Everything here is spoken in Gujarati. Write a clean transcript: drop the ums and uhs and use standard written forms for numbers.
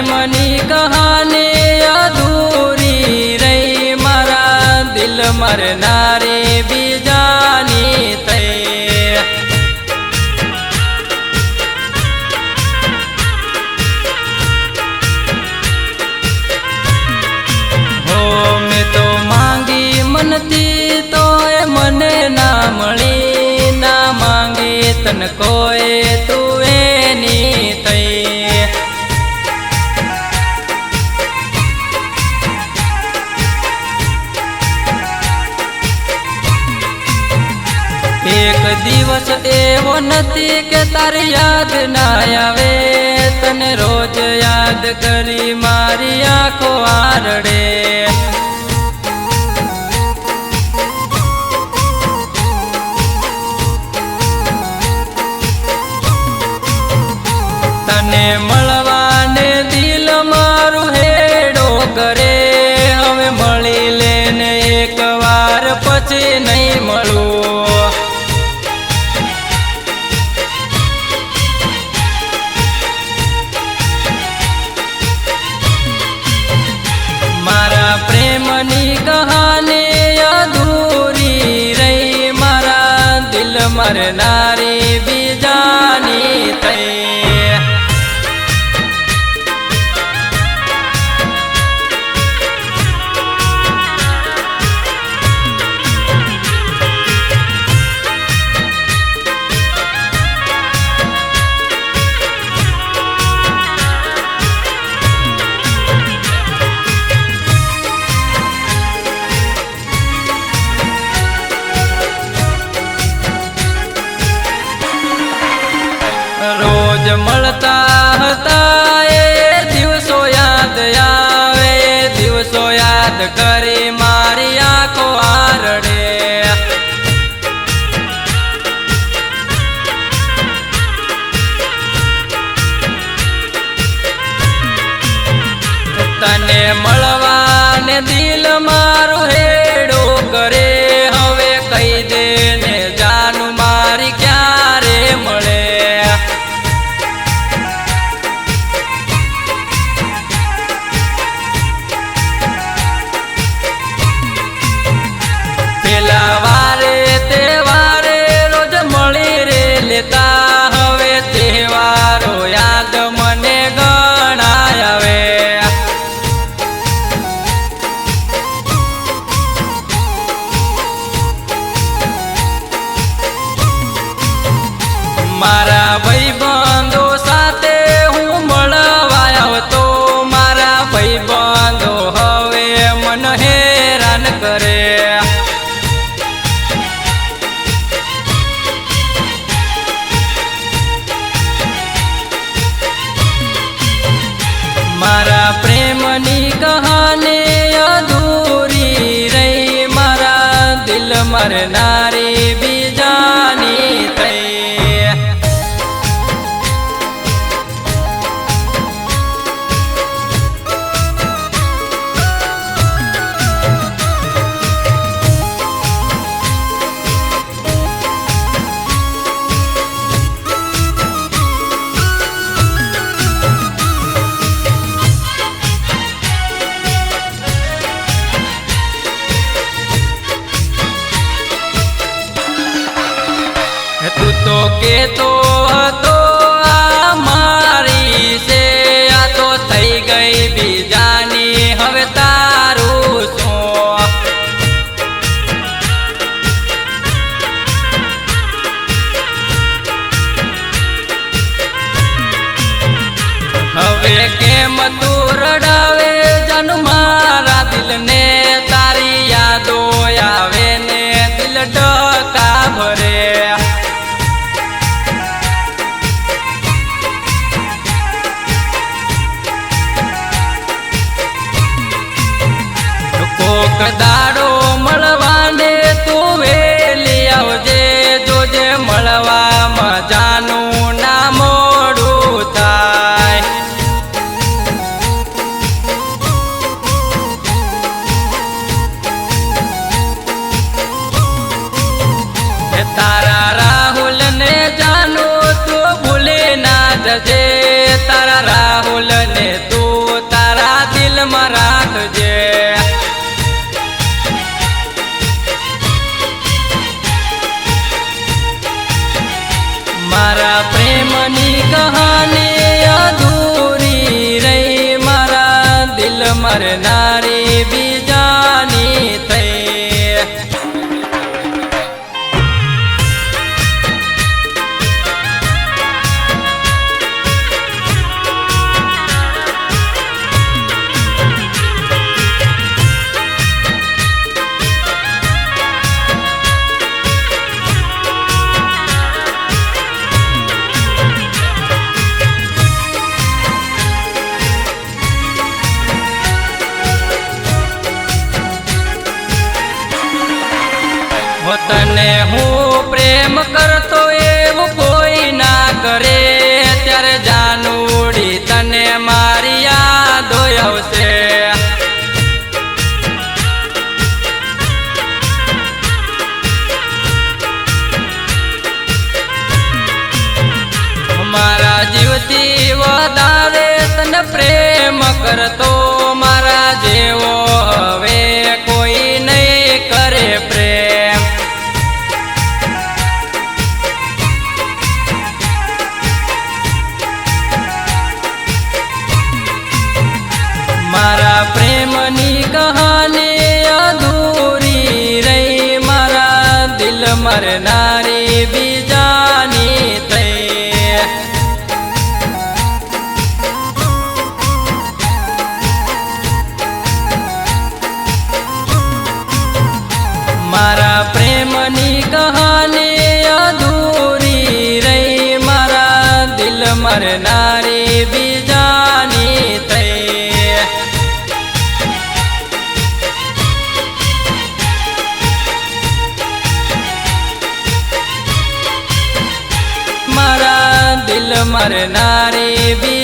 પ્રેમની કહાની અધૂરી રહી મારા દિલ મરનારી બીજાની થઈ હો મેં તો માંગી મનથી તો એ મને ના મળી ના માંગી તન કોઈ તું એની થઈ એક દિવસ એવો નથી કે તારી યાદ ના આવે તને રોજ યાદ કરી મારી આંખો આરડે તને મળવાને દિલ મારું હેડો કરે હવે મળી લેને એક વાર પછી નહીં મળું મારા પ્રેમની કહાની અધૂરી રહી મારા દિલ મરનારી બીજાની થઈ રોજ મળતા હતા એ દિવસો યાદ આવે દિવસો યાદ કરી મારી આંખો આરડે તને મળવાને દિલ મારું હેડો કરે હવે કહી દે ને જાનું મારી ક્યારે મળે પેલા વારે તહેવારે રોજ મળી રે લેતા હવે તહેવારો યાદ મને ગણાય આવે મારા ભાઈબંધો સાથે હું મળવા આવતો મારા ભાઈબંધો હવે મન હેરાન કરે મારા પ્રેમની કહાની અધૂરી રહી મારા દિલ મરનારી બીજાની થઈ તું તો કેતો હતો આ મારી છે આ તો થઈ ગઈ બીજાની હવે તારું શું હવે કેમ તું રડાવે જન મારા દિલને તારી યાદો આવે ને દિલ ડકા ભરે કોક દાડો મળવાને તું વેલી આવજે જોજે મળવામાં જાનું ના મોડું થાય मारा प्रेमनी कहानी अधूरी रही मारा दिल मरनारी बीजानी थई तने हूँ प्रेम करतो एवं कोई ना करे त्यारे जानूड़ी तने मारी याद आवशे मारा जीवती वधारे तने प्रेम करतो मारा जेवो हवे कोई नहीं करे प्रेम मारा प्रेमनी कहानी अधूरी रही मारा दिल मरनारी बीजानी थई मारा प्रेमनी कहानी अधूरी रही मारा दिल मरनारी बीजानी थई मारा दिल मरनारी भी